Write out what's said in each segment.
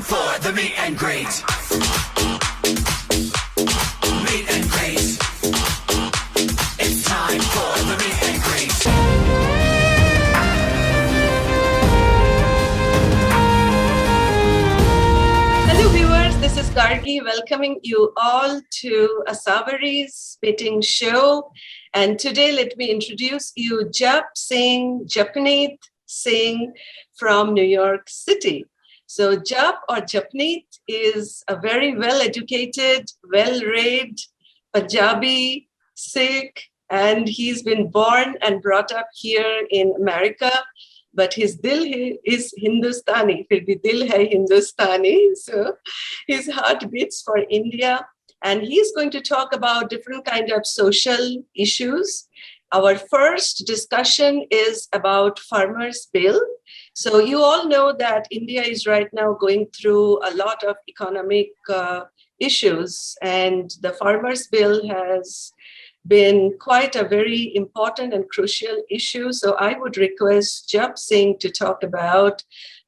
for the meet and greet. Meet and greet. It's time for the meet and greet. Hello viewers, this is Gargi welcoming you all to Asavari's meeting show. And today let me introduce you Jap Singh, Japneet Singh from New York City. So Jap or Japneet is a very well-educated, well-read Punjabi Sikh, and he's been born and brought up here in America. But his dil is Hindustani, fir bhi dil hai Hindustani. So his heart beats for India. And he's going to talk about different kind of social issues. Our first discussion is about farmers' bill. So you all know that India is right now going through a lot of economic issues, and the farmers' bill has been quite a very important and crucial issue. So I would request Jap Singh to talk about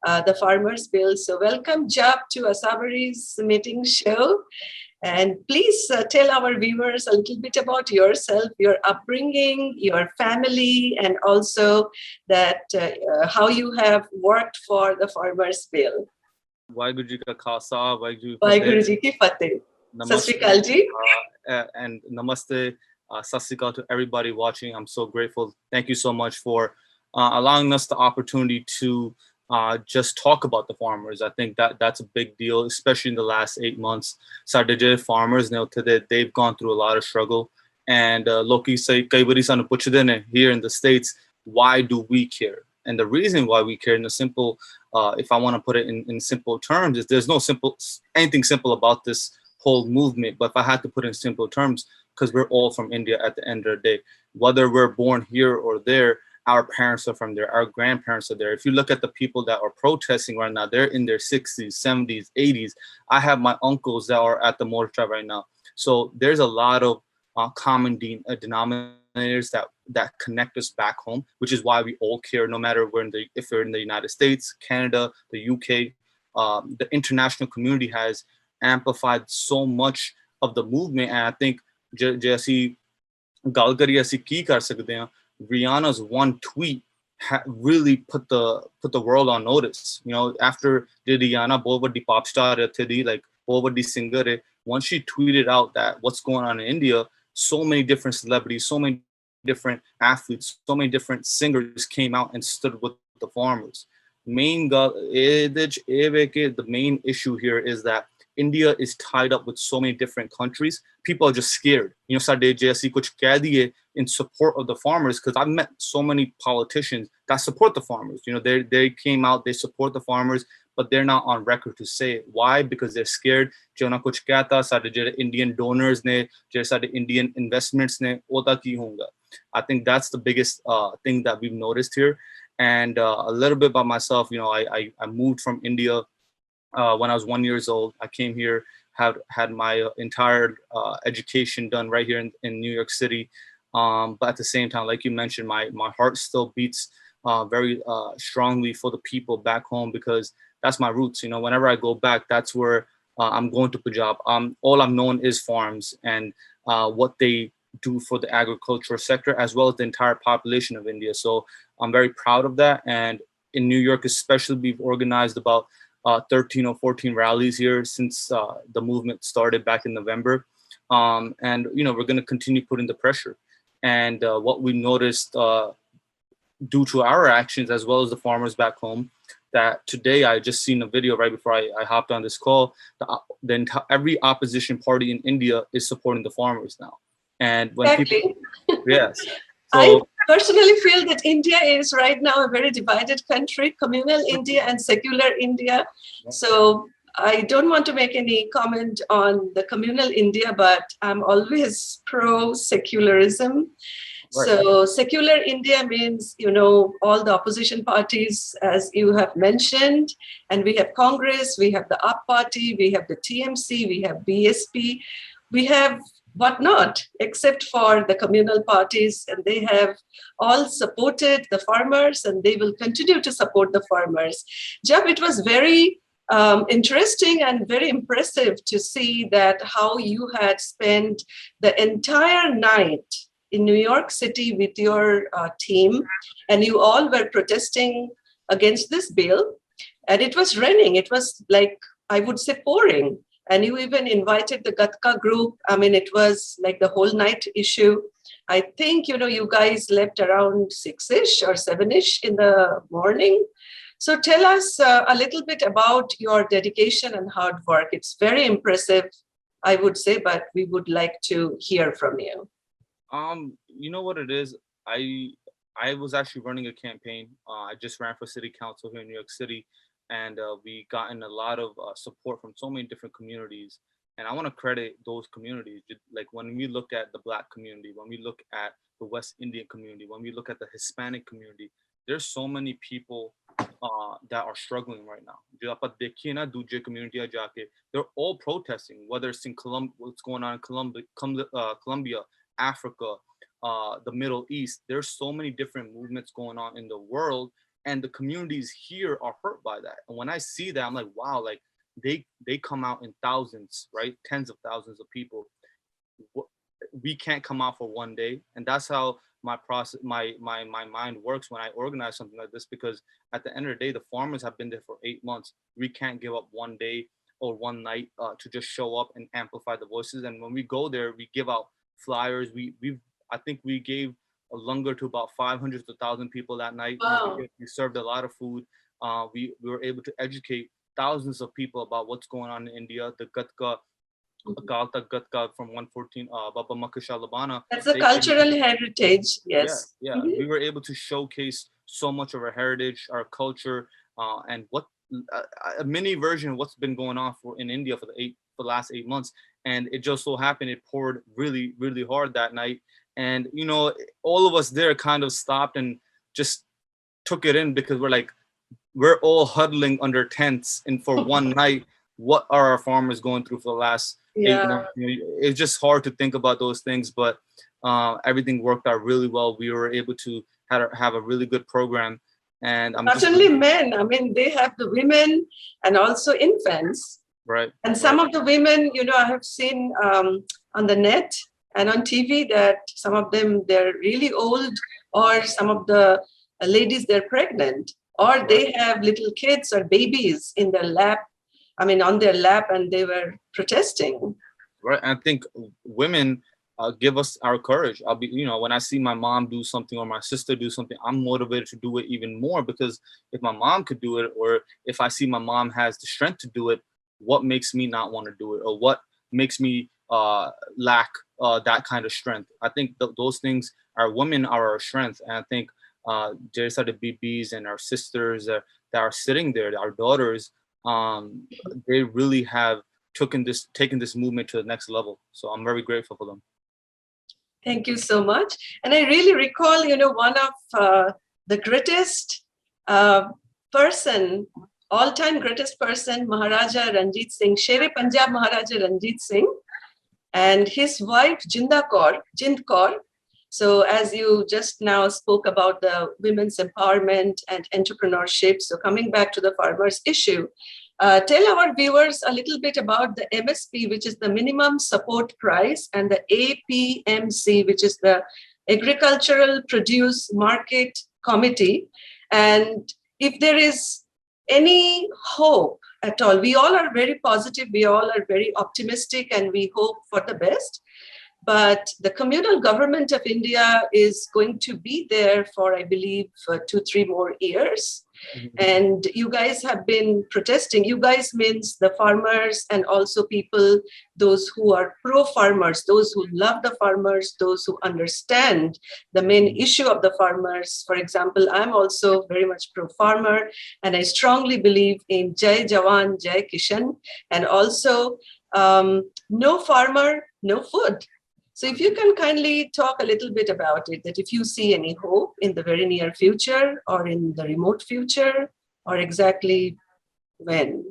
the farmers' bill. So welcome, Jap, to Asavari's meeting show. And please tell our viewers a little bit about yourself, your upbringing, your family, and also that how you have worked for the farmers' bill. Waheguru Ji ka Khalsa, Waheguru Ji ki Fateh. Sat Sri Akal Ji. And namaste, Sat Sri Akal to everybody watching. I'm so grateful. Thank you so much for allowing us the opportunity to just talk about the farmers. I think that's a big deal, especially in the last 8 months. ਸਾਡੇ farmers they've gone through a lot of struggle, and loki say kai wari sanu puchde ne here in the States, why do we care? And the reason why we care, in a simple, if I want to put it in simple terms, is there's no anything simple about this whole movement. But if I had to put it in simple terms, because we're all from India at the end of the day, whether we're born here or there, our parents are from there, our grandparents are there. If you look at the people that are protesting right now, they're in their 60s, 70s, 80s. I have my uncles that are at the mortar right now. So there's a lot of common denominators that connect us back home, which is why we all care, no matter if we're in the United States, Canada, the UK. The international community has amplified so much of the movement. And I think Jesse Galgari asi ki kar sakte hain. Rihanna's one tweet really put the world on notice. You know, after Rihanna, bahut vadi pop star thi, like bahut vadi singer hai, once she tweeted out that what's going on in India, so many different celebrities, so many different athletes, so many different singers came out and stood with the farmers. The main issue here is that India is tied up with so many different countries. People are just scared. You know, Sade Jesse kuch keh diye in support of the farmers, because I've met so many politicians that support the farmers. You know, they came out, they support the farmers, but they're not on record to say it. Why? Because they're scared. Jona kuch kehta sade jehde Indian donors ne, jehde sade Indian investments ne, ota ki honga. I think that's the biggest thing that we've noticed here. And a little bit about myself, you know, I moved from India when I was 1 year old. I came here, had my entire education done right here in New York City. But at the same time, like you mentioned, my heart still beats very strongly for the people back home, because that's my roots. You know, whenever I go back, that's where I'm going to Punjab. All I'm known is farms and what they do for the agricultural sector, as well as the entire population of India. So I'm very proud of that. And in New York especially, we've organized about 13 or 14 rallies here since the movement started back in November. And, you know, we're going to continue putting the pressure. And what we noticed due to our actions, as well as the farmers back home, that today I just seen a video right before I hopped on this call, every opposition party in India is supporting the farmers now. And when Exactly. people, yes. So, I personally feel that India is right now a very divided country, communal India and secular India. So I don't want to make any comment on the communal India, but I'm always pro-secularism. Right. So secular India means, you know, all the opposition parties, as you have mentioned, and we have Congress, we have the UP party, we have the TMC, we have BSP, we have whatnot, except for the communal parties, and they have all supported the farmers and they will continue to support the farmers. Jab, it was very interesting and very impressive to see that how you had spent the entire night in New York City with your team, and you all were protesting against this bill. And it was raining. It was like, I would say, pouring. And you even invited the Gatka group. I mean, it was like the whole night issue. I think, you guys left around 6-ish or 7-ish in the morning. So tell us a little bit about your dedication and hard work. It's very impressive, I would say, but we would like to hear from you. You know what it is? I was actually running a campaign. I just ran for city council here in New York City, and we gotten a lot of support from so many different communities. And I want to credit those communities. Like when we look at the Black community, when we look at the West Indian community, when we look at the Hispanic community, there's so many people that are struggling right now. जो आप देखिए ना दूसरे community जाके, they're all protesting, whether it's in what's going on in Colombia, Africa, the Middle East. There's so many different movements going on in the world, and the communities here are hurt by that. And when I see that, I'm like, wow, like they come out in thousands, right? Tens of thousands of people. We can't come out for one day, and that's how my process, my mind works when I organize something like this. Because at the end of the day, the farmers have been there for 8 months. We can't give up one day or one night to just show up and amplify the voices. And when we go there, we give out flyers. I think we gave a langar to about 500 to 1,000 people that night. Wow. We served a lot of food. We were able to educate thousands of people about what's going on in India. The Gatka, Galta Gatka from 114, Baba Makasha Labana. That's a cultural heritage, yes. Yeah. We were able to showcase so much of our heritage, our culture, and what a mini version of what's been going on in India for the last 8 months. And it just so happened it poured really, really hard that night. And all of us there kind of stopped and just took it in, because we're all huddling under tents, and for one night, what are our farmers going through for the last 8 months? It's just hard to think about those things, but everything worked out really well. We were able to have a really good program. And not only men, I mean, they have the women and also infants. Right. And some of the women, I have seen on the net and on TV that some of them, they're really old, or some of the ladies, they're pregnant, or they have little kids or babies in their lap. I mean, on their lap, and they were protesting. Right. I think women give us our courage. I'll be, when I see my mom do something or my sister do something, I'm motivated to do it even more, because if my mom could do it, or if I see my mom has the strength to do it, what makes me not want to do it, or what makes me lack that kind of strength? I think those things, our women are our strength. And I think there's the BBs and our sisters that are sitting there, our daughters, they really have taken this movement to the next level. So I'm very grateful for them. Thank you so much. And I really recall, one of the greatest person, all-time greatest person, Maharaja Ranjit Singh, Sher-e Punjab Maharaja Ranjit Singh, and his wife Jind Kaur. So as you just now spoke about the women's empowerment and entrepreneurship, so coming back to the farmers issue, tell our viewers a little bit about the MSP, which is the minimum support price, and the APMC, which is the Agricultural Produce Market Committee. And if there is any hope at all, we all are very positive, we all are very optimistic, and we hope for the best. But the communal government of India is going to be there for, I believe, 2-3 more years. And you guys have been protesting. You guys means the farmers, and also people, those who are pro-farmers, those who love the farmers, those who understand the main issue of the farmers. For example, I'm also very much pro-farmer, and I strongly believe in Jai Jawan, Jai Kishan, and also no farmer, no food. So if you can kindly talk a little bit about it, that if you see any hope in the very near future, or in the remote future, or exactly when.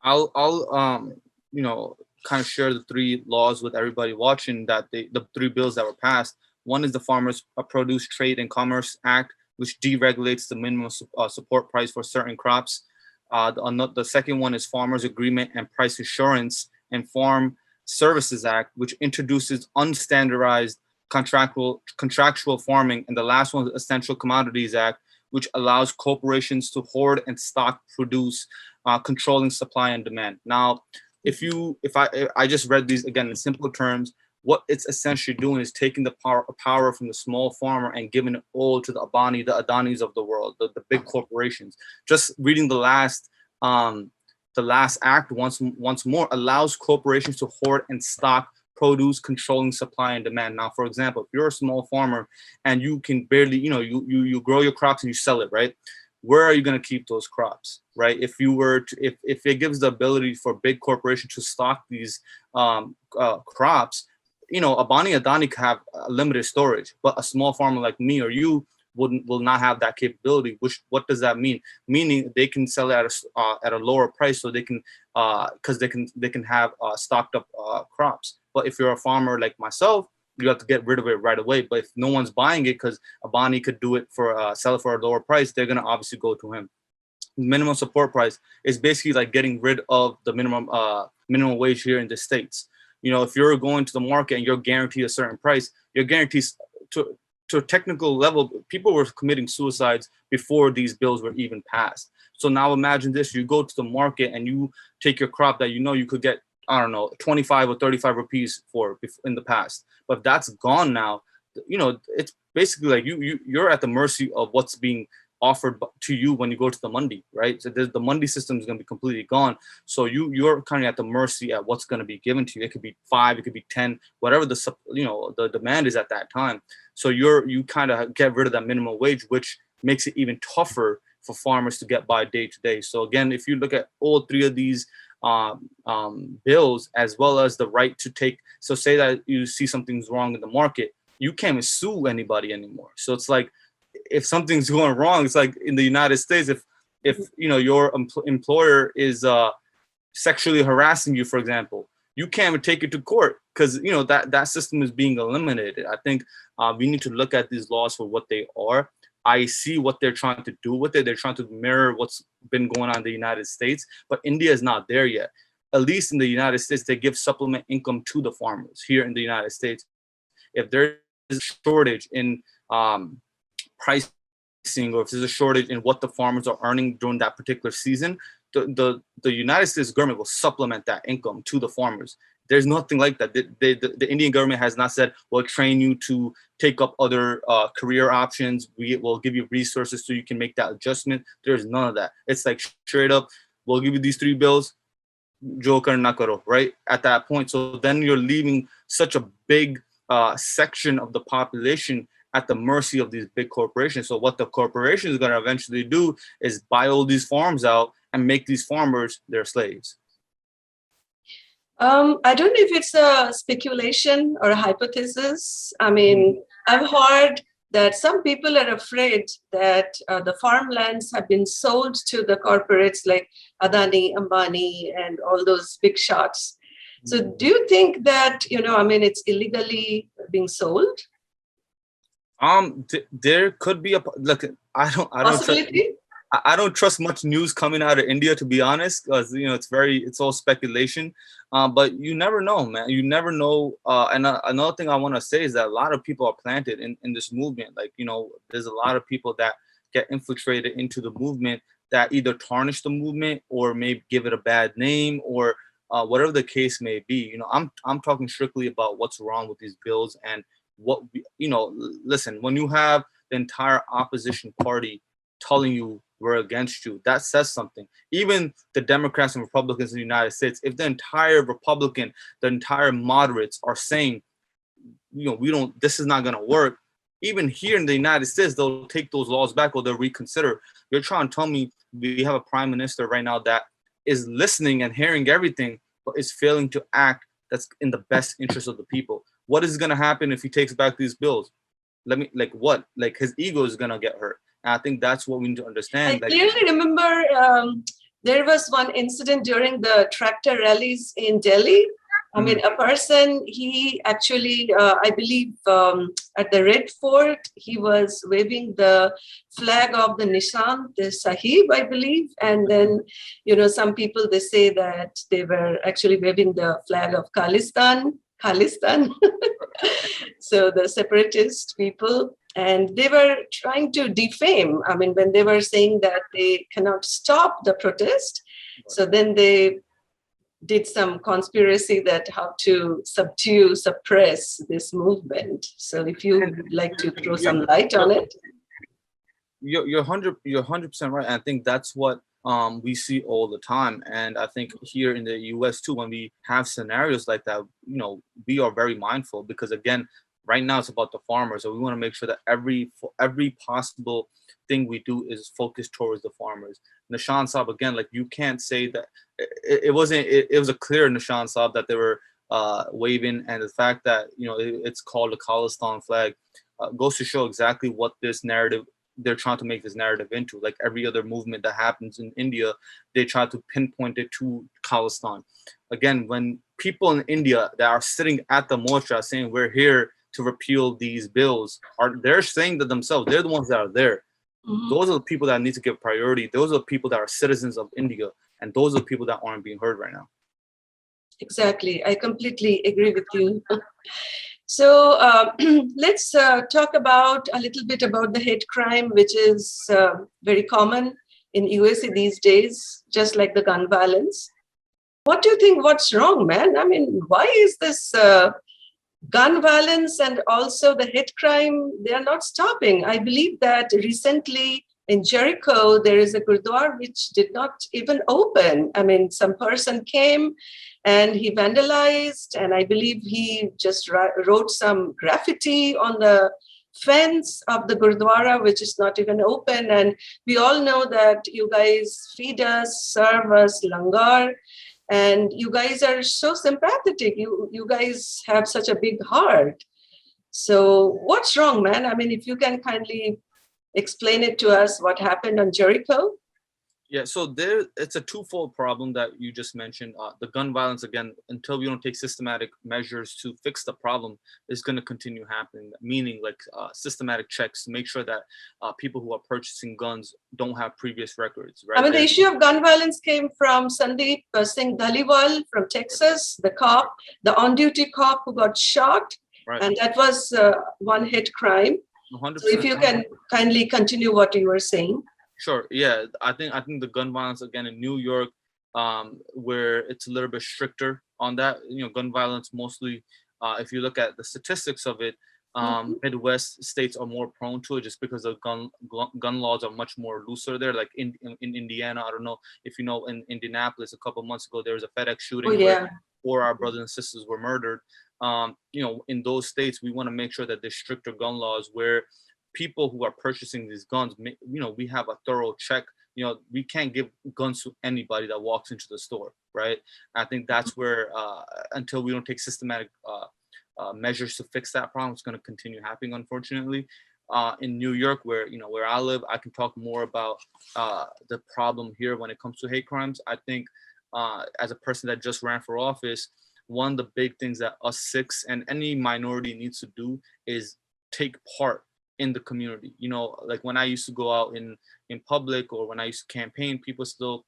I'll kind of share the 3 laws with everybody watching, that the 3 bills that were passed. One is the Farmers Produce Trade and Commerce Act, which deregulates the minimum support price for certain crops. The second one is Farmers Agreement and Price Assurance and Farm Services Act, which introduces unstandardized contractual farming. And the last one is Essential Commodities Act, which allows corporations to hoard and stock produce, controlling supply and demand. Now, if I just read these again in simple terms, what it's essentially doing is taking the power from the small farmer and giving it all to the Adanis of the world, the big corporations. Just reading the last act once more allows corporations to hoard and stock produce, controlling supply and demand. Now, for example, if you're a small farmer and you can barely, you grow your crops and you sell it, right? Where are you going to keep those crops, right? If it gives the ability for big corporations to stock these crops, Adani can have limited storage, but a small farmer like me or you will not have that capability. What does that mean? Meaning they can sell it at a lower price, so they can because they can have stocked up crops. But if you're a farmer like myself, you have to get rid of it right away. But if no one's buying it because Abani could do it sell it for a lower price, they're gonna obviously go to him. Minimum support price is basically like getting rid of the minimum wage here in the States. If you're going to the market and you're guaranteed a certain price, you're guaranteed to a technical level. People were committing suicides before these bills were even passed. So now imagine this: you go to the market and you take your crop that you could get, I don't know, 25 or 35 rupees for in the past. But if that's gone now, it's basically like you're at the mercy of what's being offered to you when you go to the mandi, right? So the mandi system is going to be completely gone. So you're kind of at the mercy at what's going to be given to you. It could be 5, it could be 10, whatever the demand is at that time. So you kind of get rid of that minimum wage, which makes it even tougher for farmers to get by day to day. So again, if you look at all three of these bills, as well as the right to take, so say that you see something's wrong in the market, you can't even sue anybody anymore. So it's like, if something's going wrong, it's like in the United States, if your employer is sexually harassing you, for example, you can't even take it to court because that system is being eliminated. I think we need to look at these laws for what they are. I see what they're trying to do with it. They're trying to mirror what's been going on in the United States, but India is not there yet. At least in the United States, they give supplement income to the farmers here in the United States. If there is a shortage in pricing, or if there's a shortage in what the farmers are earning during that particular season, the United States government will supplement that income to the farmers. There's nothing like that. The Indian government has not said, we'll train you to take up other career options. We will give you resources so you can make that adjustment. There's none of that. It's like straight up, we'll give you these 3 bills, jo karna karo, right? At that point. So then you're leaving such a big section of the population at the mercy of these big corporations. So what the corporation is going to eventually do is buy all these farms out and make these farmers their slaves. I don't know if it's a speculation or a hypothesis. I mean, I've heard that some people are afraid that the farmlands have been sold to the corporates like Adani, Ambani, and all those big shots. So do you think that, it's illegally being sold? There could be I don't trust much news coming out of India, to be honest, because it's all speculation. But you never know, man. You never know. And another thing I want to say is that a lot of people are planted in this movement. Like, there's a lot of people that get infiltrated into the movement that either tarnish the movement or maybe give it a bad name or whatever the case may be. I'm talking strictly about what's wrong with these bills and listen, when you have the entire opposition party telling you we're against you, that says something. Even the Democrats and Republicans in the United States, if the entire the entire moderates are saying, this is not going to work, even here in the United States, they'll take those laws back or they'll reconsider. You're trying to tell me we have a prime minister right now that is listening and hearing everything, but is failing to act that's in the best interest of the people. What is going to happen if he takes back these bills? His ego is going to get hurt. And I think that's what we need to understand. I clearly remember there was one incident during the tractor rallies in Delhi I mean, a person, he actually, I believe at the Red Fort, he was waving the flag of the Nishan, the Sahib, I believe. And then, some people, they say that they were actually waving the flag of Khalistan. So the separatist people, and they were trying to defame. I mean, when they were saying that they cannot stop the protest, so then they did some conspiracy that how to suppress this movement. So if you would like to throw some light on it. You're 100% right. I think that's what we see all the time. And I think here in the US too, when we have scenarios like that, we are very mindful, because again, right now it's about the farmers. So we want to make sure that every possible thing we do is focused towards the farmers. Nishan Sahib, again, like you can't say that it was a clear Nishan Sahib that they were waving, and the fact that it's called the Khalistan flag goes to show exactly what this narrative they're trying to make this narrative into. Like every other movement that happens in India, they try to pinpoint it to Khalistan. Again, when people in India that are sitting at the Morcha saying we're here to repeal these bills, they're saying that themselves, they're the ones that are there. Mm-hmm. Those are the people that need to give priority. Those are the people that are citizens of India, and those are the people that aren't being heard right now. Exactly. I completely agree with you. So let's talk about a little bit about the hate crime, which is very common in USA these days, just like the gun violence. What do you think? What's wrong, man? I mean, why is this gun violence and also the hate crime, they are not stopping? I believe that recently in Jericho, there is a Gurdwara which did not even open. I mean, some person came and he vandalized, and I believe he just wrote some graffiti on the fence of the Gurdwara, which is not even open. And we all know that you guys feed us, serve us langar, and you guys are so sympathetic. You guys have such a big heart. So what's wrong, man? I mean, if you can kindly explain it to us, what happened on Jericho? Yeah, so it's a twofold problem that you just mentioned. The gun violence, again, until we don't take systematic measures to fix the problem, is going to continue happening. Meaning, like systematic checks to make sure that people who are purchasing guns don't have previous records. Right? I mean, the issue of gun violence came from Sandeep Singh Dhaliwal from Texas, the cop, the on-duty cop who got shot, right. And that was one hate crime. 100%. So if you can kindly continue what you were saying. Sure. Yeah, I think the gun violence, again, in New York, where it's a little bit stricter on that. Gun violence mostly, if you look at the statistics of it, Midwest states are more prone to it just because the gun laws are much more looser there. Like in Indiana, I don't know if you know, in Indianapolis a couple of months ago, there was a FedEx shooting where 4 our brothers and sisters were murdered. In those states, we want to make sure that there's stricter gun laws where people who are purchasing these guns, we have a thorough check. We can't give guns to anybody that walks into the store, right? I think that's where, until we don't take systematic measures to fix that problem, it's going to continue happening, unfortunately. In New York, where I live, I can talk more about the problem here when it comes to hate crimes. I think as a person that just ran for office, one of the big things that us Sikhs and any minority needs to do is take part in the community. Like when I used to go out in public or when I used to campaign, people still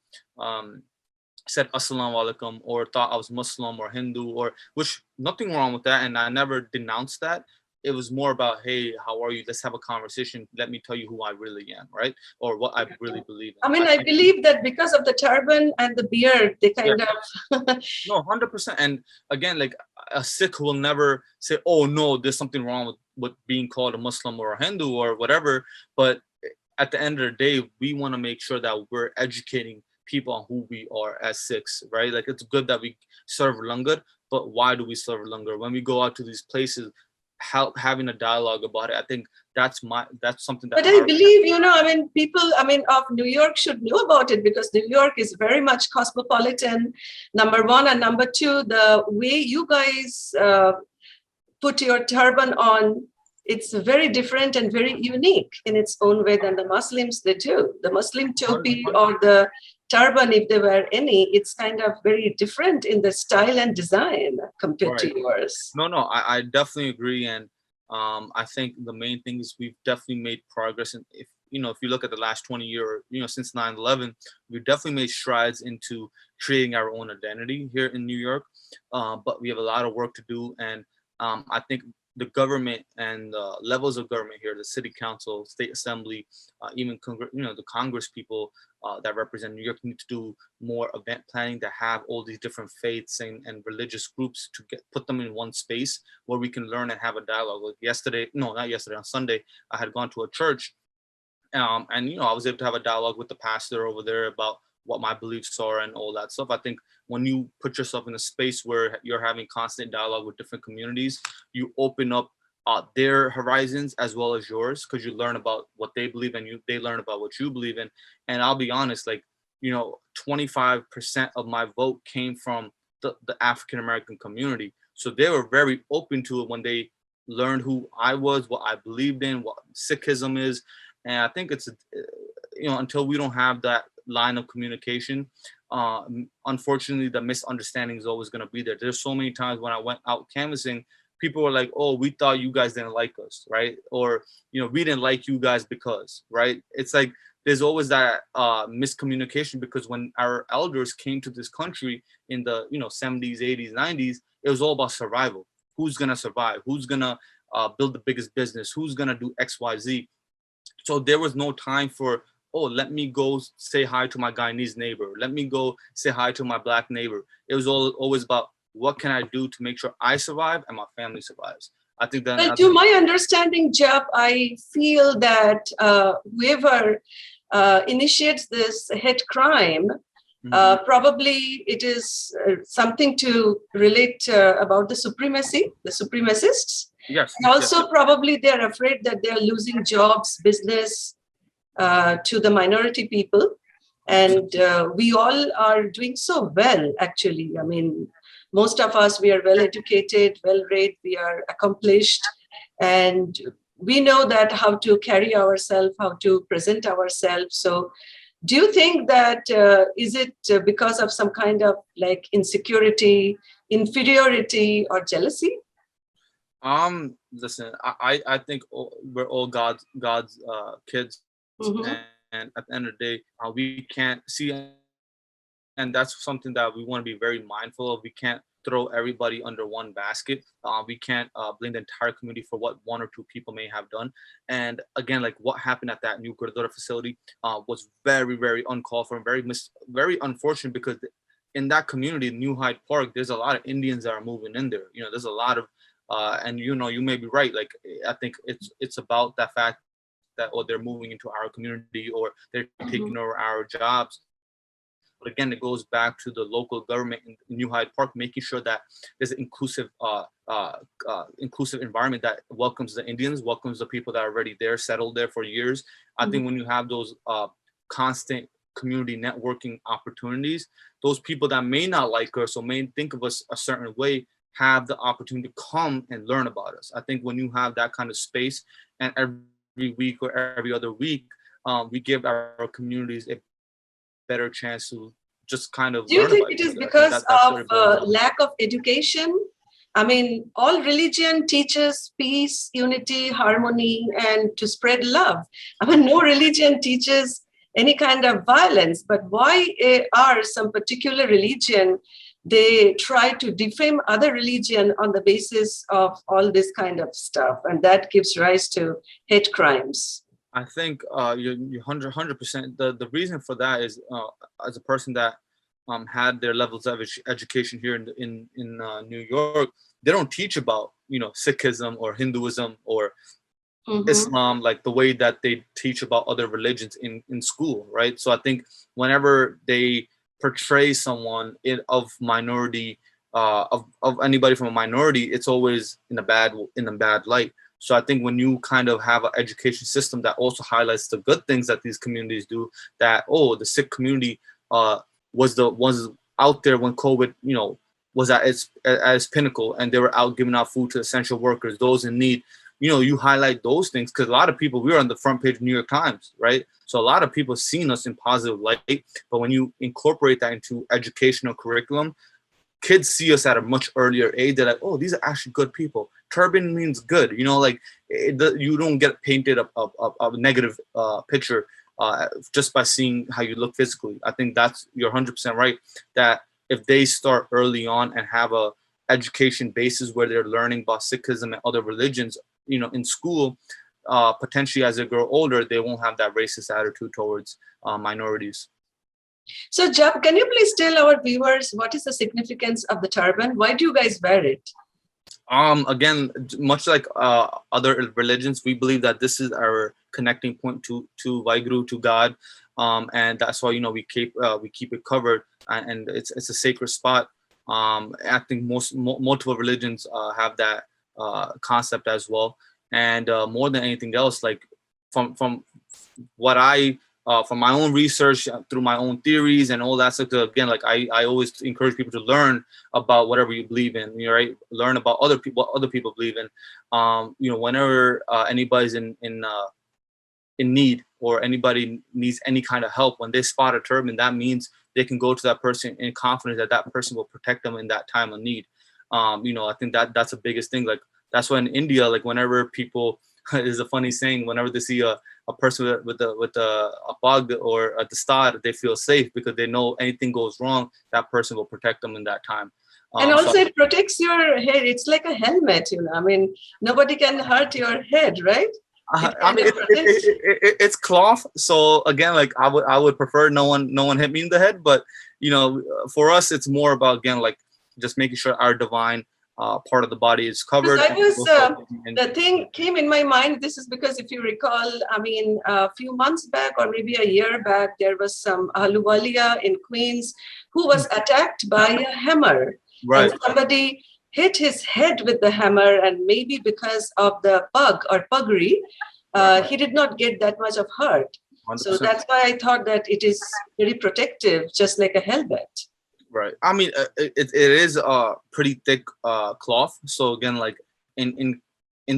said Assalamu alaikum or thought I was Muslim or Hindu, which nothing wrong with that. And I never denounced that. It was more about, hey, how are you? Let's have a conversation. Let me tell you who I really am, right? Or what I really believe in. I mean, I believe that because of the turban and the beard, they kind of... No, 100%. And again, like a Sikh will never say, oh, no, there's something wrong with being called a Muslim or a Hindu or whatever. But at the end of the day, we want to make sure that we're educating people on who we are as Sikhs, right? Like it's good that we serve langar, but why do we serve langar? When we go out to these places, having a dialogue about it, I think that's something that. But I believe, people, of New York should know about it because New York is very much cosmopolitan, number one. And number two, the way you guys put your turban on, it's very different and very unique in its own way than the Muslims they do. The Muslim topi or the turban, if there were any, it's kind of very different in the style and design compared to Right. yours. No, I definitely agree, and I think the main thing is we've definitely made progress. And if you look at the last 20 years, since 9/11, we've definitely made strides into creating our own identity here in New York. But we have a lot of work to do, and I think the government and levels of government here, the city council, state assembly, even the Congress people that represent New York need to do more event planning to have all these different faiths and religious groups to put them in one space where we can learn and have a dialogue. Like not yesterday, on Sunday, I had gone to a church, and I was able to have a dialogue with the pastor over there about what my beliefs are and all that stuff. I think when you put yourself in a space where you're having constant dialogue with different communities, you open up their horizons as well as yours, because you learn about what they believe and they learn about what you believe in. And I'll be honest, 25% of my vote came from the African American community. So they were very open to it when they learned who I was, what I believed in, what Sikhism is. And I think it's, until we don't have that line of communication, unfortunately, the misunderstanding is always going to be there. There's so many times when I went out canvassing, people were like, "Oh, we thought you guys didn't like us, right?" Or, "We didn't like you guys because," right? It's like there's always that miscommunication, because when our elders came to this country in the 70s, 80s, 90s, it was all about survival. Who's gonna survive? Who's gonna build the biggest business? Who's gonna do X, Y, Z? So there was no time for, oh, let me go say hi to my Guyanese neighbor. Let me go say hi to my Black neighbor. It was always about, what can I do to make sure I survive and my family survives? I think that. Well, to my understanding, Jap, I feel that whoever initiates this hate crime, probably it is something to relate about the supremacists. Yes. And also, yes. probably they're afraid that they're losing jobs, business to the minority people. And we all are doing so well, actually. I mean, most of us, we are well educated, well read, we are accomplished, and we know that how to carry ourselves, how to present ourselves. So do you think that is it because of some kind of like insecurity, inferiority, or jealousy? Listen, I think we're all God's kids, Mhm. and at the end of the day, we can't see, and that's something that we want to be very mindful of. We can't throw everybody under one basket. We can't blame the entire community for what one or two people may have done. And again, like what happened at that new Gurdwara facility was very, very uncalled for and very unfortunate, because in that community, New Hyde Park, there's a lot of Indians that are moving in there. There's a lot of, and you may be right. Like I think it's about that fact that, or they're moving into our community, or they're taking over our jobs. But again, it goes back to the local government in New Hyde Park, making sure that there's an inclusive environment that welcomes the Indians, welcomes the people that are already there, settled there for years. I think when you have those constant community networking opportunities, those people that may not like us or may think of us a certain way have the opportunity to come and learn about us. I think when you have that kind of space, and every week or every other week, we give our communities a better chance to just kind of Do you learn think about it each is other. because That's of what it boils down to. lack of education? I mean, all religion teaches peace, unity, harmony, and to spread love. I mean, no religion teaches any kind of violence, but why are some particular religion, they try to defame other religion on the basis of all this kind of stuff, and that gives rise to hate crimes? I think you're 100%. The reason for that is, as a person that had their levels of education here in New York, they don't teach about Sikhism or Hinduism or Islam like the way that they teach about other religions in school, right? So I think whenever they portray someone of minority, of anybody from a minority, it's always in a bad light. So I think when you kind of have an education system that also highlights the good things that these communities do, that the Sikh community was out there when COVID was at its pinnacle, and they were out giving out food to essential workers, those in need. you highlight those things, because a lot of people, we were on the front page of New York Times, right? So a lot of people seen us in positive light, but when you incorporate that into educational curriculum, kids see us at a much earlier age. They're like, oh, these are actually good people. Turban means good. Like you don't get painted a negative picture just by seeing how you look physically. I think you're 100% right, that if they start early on and have a education basis where they're learning about Sikhism and other religions, in school, potentially as they grow older, they won't have that racist attitude towards minorities. So, Jap, can you please tell our viewers what is the significance of the turban? Why do you guys wear it? Again, much like other religions, we believe that this is our connecting point to Vaheguru, to God, and that's why we keep it covered, and it's a sacred spot. I think multiple religions have that concept as well, and more than anything else, like from what from my own research, through my own theories and all that stuff. Again, like I always encourage people to learn about whatever you believe in. Right? Learn about other people, what other people believe in. Whenever anybody's in need, or anybody needs any kind of help, when they spot a turban, that means they can go to that person in confidence that that person will protect them in that time of need. I think that's the biggest thing. Like that's why in India, like whenever people, there's a funny saying, whenever they see a person with a pag or a dastar, they feel safe because they know anything goes wrong, that person will protect them in that time. And also it protects your head. It's like a helmet, I mean, nobody can hurt your head, right? I mean, it's cloth. So again, like I would prefer no one hit me in the head. But for us, it's more about, again, like just making sure our divine part of the body is covered. The thing came in my mind. This is because if you recall, I mean, a few months back or maybe a year back, there was some Ahluwalia in Queens who was attacked by a hammer. Right. And somebody hit his head with the hammer, and maybe because of the pug or puggery, he did not get that much of hurt. 100%. So that's why I thought that it is very protective, just like a helmet. Right. I mean, it is a pretty thick cloth. So again, like in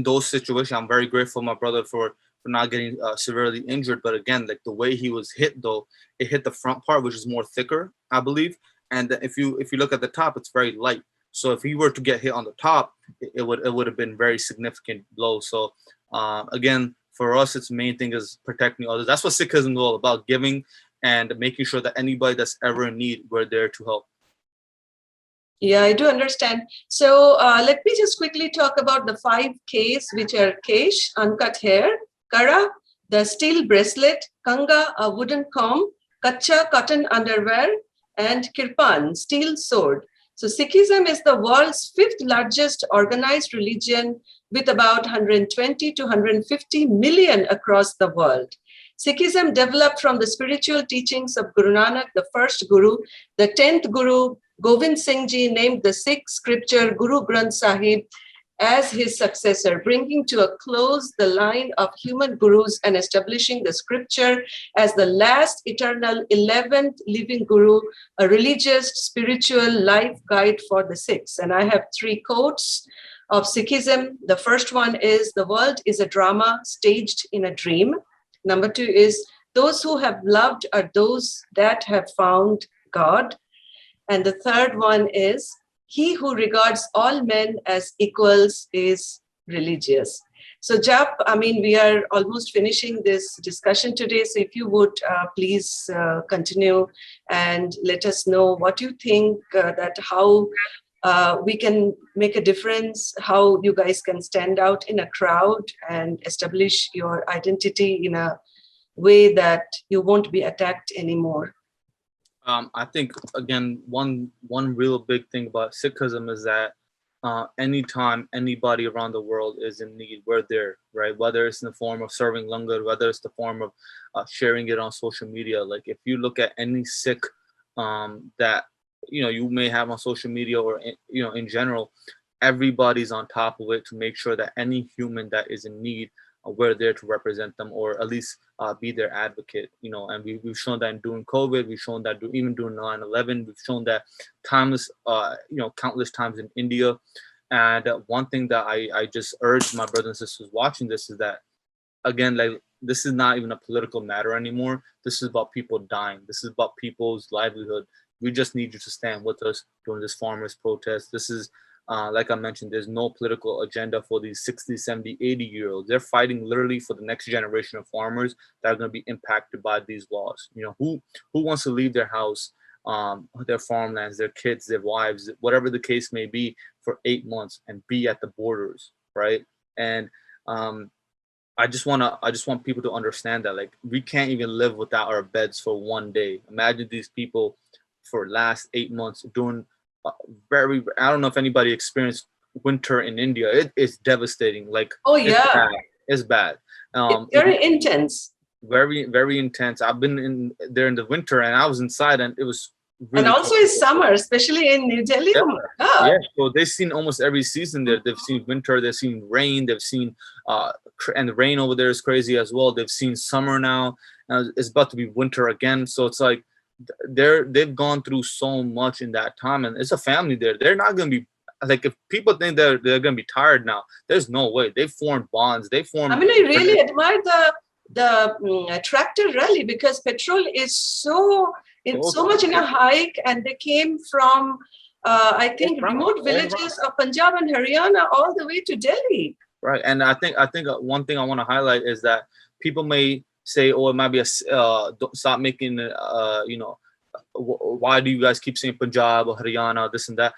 those situations, I'm very grateful my brother for not getting severely injured. But again, like the way he was hit, though, it hit the front part, which is more thicker, I believe. And if you look at the top, it's very light. So if he were to get hit on the top, it would have been very significant blow. So again, for us, its main thing is protecting others. That's what Sikhism is all about: giving and making sure that anybody that's ever in need, we're there to help. Yeah, I do understand. So let me just quickly talk about the 5 Ks, which are Kesh, uncut hair; Kara, the steel bracelet; Kanga, a wooden comb; Kacha, cotton underwear; and Kirpan, steel sword. So Sikhism is the world's 5th largest organized religion, with about 120 to 150 million across the world. Sikhism developed from the spiritual teachings of Guru Nanak, the first Guru. The 10th Guru, Govind Singh Ji, named the Sikh scripture Guru Granth Sahib as his successor, bringing to a close the line of human gurus and establishing the scripture as the last eternal 11th living guru, a religious, spiritual life guide for the Sikhs. And I have 3 quotes of Sikhism. The first one is, the world is a drama staged in a dream. Number 2 is, those who have loved are those that have found God. And the third one is, he who regards all men as equals is religious. So Jap, I mean, we are almost finishing this discussion today. So if you would please continue and let us know what you think, that how we can make a difference, how you guys can stand out in a crowd and establish your identity in a way that you won't be attacked anymore. I think, again, one real big thing about Sikhism is that anytime anybody around the world is in need, we're there, right? Whether it's in the form of serving langar, whether it's the form of sharing it on social media. Like if you look at any Sikh that you may have on social media, or in general, everybody's on top of it to make sure that any human that is in need, we're there to represent them, or at least be their advocate, and we've shown that during COVID, we've shown that even during 9/11, we've shown that countless times in India. And one thing that I just urge my brothers and sisters watching this is that, again, like, this is not even a political matter anymore. This is about people dying. This is about people's livelihood. We just need you to stand with us during this farmers protest. This is, like I mentioned, there's no political agenda for these 60, 70, 80-year-olds. They're fighting literally for the next generation of farmers that are going to be impacted by these laws. You know, who wants to leave their house, their farmlands, their kids, their wives, whatever the case may be, for 8 months and be at the borders, right? And I just want people to understand that, like, we can't even live without our beds for one day. Imagine these people for last 8 months doing I don't know if anybody experienced winter in India. It is devastating. Like, Oh yeah, it's bad. it's very intense. Very, very intense. I've been in there in the winter, and I was inside, and it was really And also in summer, especially in New Delhi. Yeah. Oh my God. Yeah, so they've seen almost every season there. They've seen winter, they've seen rain, they've seen and the rain over there is crazy as well. They've seen summer now, and it's about to be winter again. So it's like they've gone through so much in that time, and it's a family there. They're not gonna be like, if people think they're gonna be tired now, there's no way. They formed bonds. They formed. I mean, I really admire the tractor rally, because petrol is so much in a hike, and they came from I think remote villages of Punjab and Haryana all the way to Delhi. Right, and I think one thing I want to highlight is that people may say, "Oh, it might be don't stop making why do you guys keep saying Punjab or Haryana, this and that?"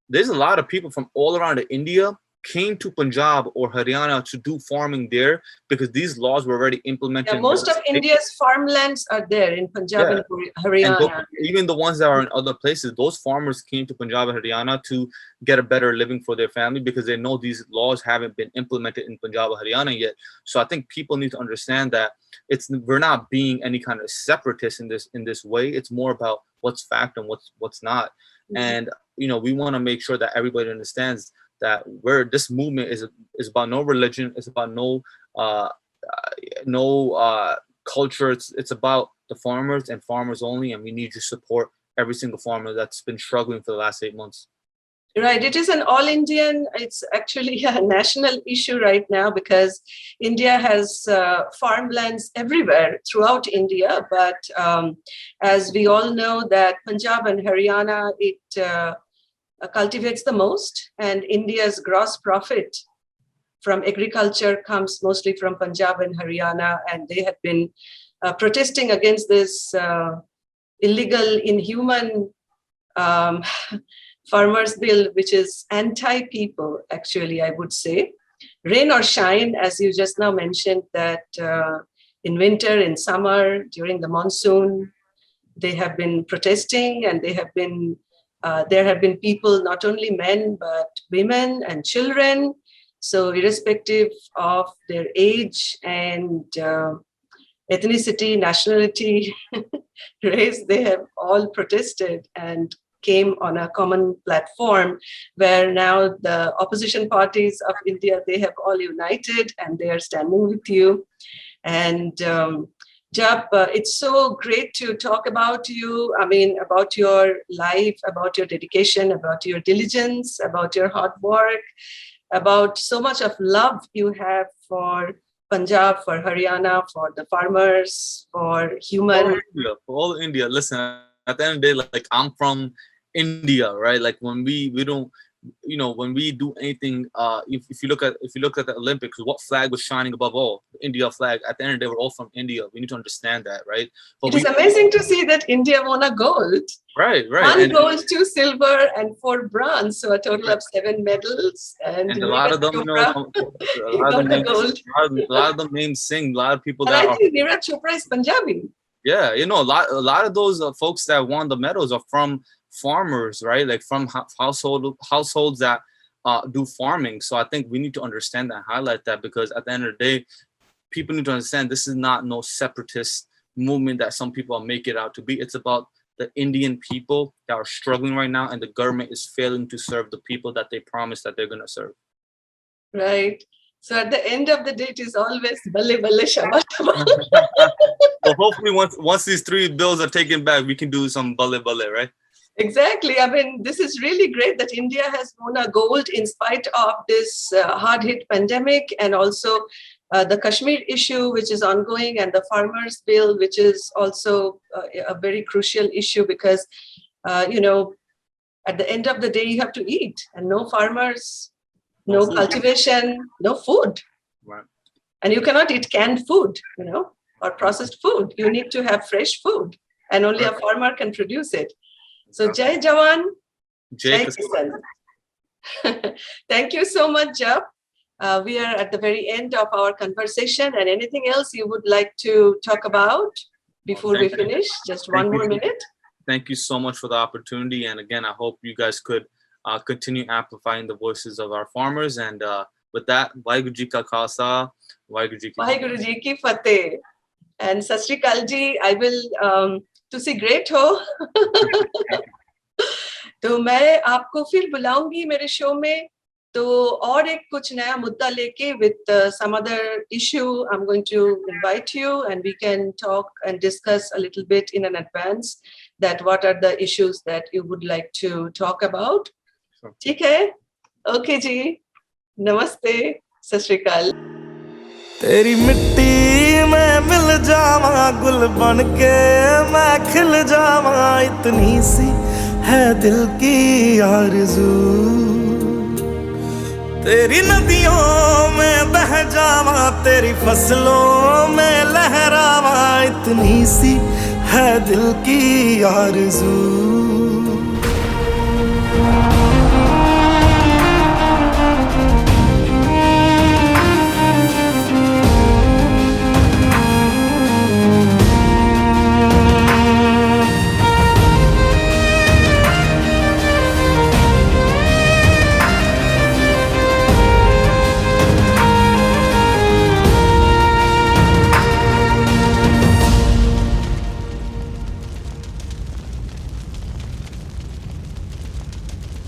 There's a lot of people from all around India came to Punjab or Haryana to do farming there because these laws were already implemented. Yeah, most of India's farmlands are there in Punjab and Haryana. And even the ones that are in other places, those farmers came to Punjab and Haryana to get a better living for their family because they know these laws haven't been implemented in Punjab or Haryana yet. So I think people need to understand that we're not being any kind of separatist in this way. It's more about what's fact and what's not. Mm-hmm. And we want to make sure that everybody understands that this movement is about no religion, it's about no culture. It's about the farmers and farmers only, and we need to support every single farmer that's been struggling for the last 8 months. Right, it is an all-Indian, it's actually a national issue right now because India has farmlands everywhere throughout India, but as we all know that Punjab and Haryana, it cultivates the most, and India's gross profit from agriculture comes mostly from Punjab and Haryana, and they have been protesting against this illegal, inhuman farmers bill, which is anti-people, actually, I would say. Rain or shine, as you just now mentioned, that in winter, in summer, during the monsoon, they have been protesting, and there have been people, not only men, but women and children. So irrespective of their age and ethnicity, nationality, race, they have all protested and came on a common platform where now the opposition parties of India, they have all united and they are standing with you. And Jap, it's so great to talk about you. I mean, about your life, about your dedication, about your diligence, about your hard work, about so much of love you have for Punjab, for Haryana, for the farmers, for human. For all India. Listen, at the end of the day, like, I'm from India, right? Like, when we don't, when we do anything, if you look at the Olympics, what flag was shining above all? The India flag. At the end of the day, we're all from India. We need to understand that, right? But it is amazing to see that India won a gold. Right. 1 gold, 2 silver, and 4 bronze. So a total of 7 medals. And a lot of them, a lot of them names Singh. A lot of people. And I think Neeraj Chopra is Punjabi. Yeah, a lot of those folks that won the medals are from farmers, right? Like from households that do farming. So I think we need to understand that, highlight that, because at the end of the day, people need to understand this is not no separatist movement that some people make it out to be. It's about the Indian people that are struggling right now, and the government is failing to serve the people that they promised that they're going to serve. Right. So at the end of the day, it is always balle balle shabbat. Well, hopefully once these 3 bills are taken back, we can do some balle balle, right? Exactly. I mean, this is really great that India has won a gold in spite of this hard-hit pandemic, and also the Kashmir issue, which is ongoing, and the farmers' bill, which is also a very crucial issue because, at the end of the day, you have to eat, and no farmers, No no food. cultivation, no food. Right. And you cannot eat canned food, or processed food. You need to have fresh food, and only a Right. farmer can produce it. So Jai Jawan, Jai Jake, Kisan. Thank you so much, Jap. We are at the very end of our conversation, and anything else you would like to talk about before we Thank you. finish? Just Thank one you. more minute. Thank you so much for the opportunity. And again, I hope you guys could continue amplifying the voices of our farmers. And with that, Waheguru Ji Ka Khalsa, Waheguru Ji Ki Fateh. Waheguru Ji Ki Fateh. And Sat Sri Akal Ji, I will to see great ho. तो मैं आपको फिर बुलाऊंगी मेरे show में, तो और एक कुछ नया मुद्दा लेके with some other issue. I'm going to invite you and we can talk and discuss a little bit in an advance that what are the issues that you would like to talk about. Sure. ठीक है? Okay जी. नमस्ते. सत श्री अकाल. तेरी मिट्टी में मिल जावा, गुल बन के मैं खिल जावा, इतनी सी है दिल की आरज़ू। तेरी नदियों में बह जावा, तेरी फसलों में लहरावा, इतनी सी है दिल की आरज़ू।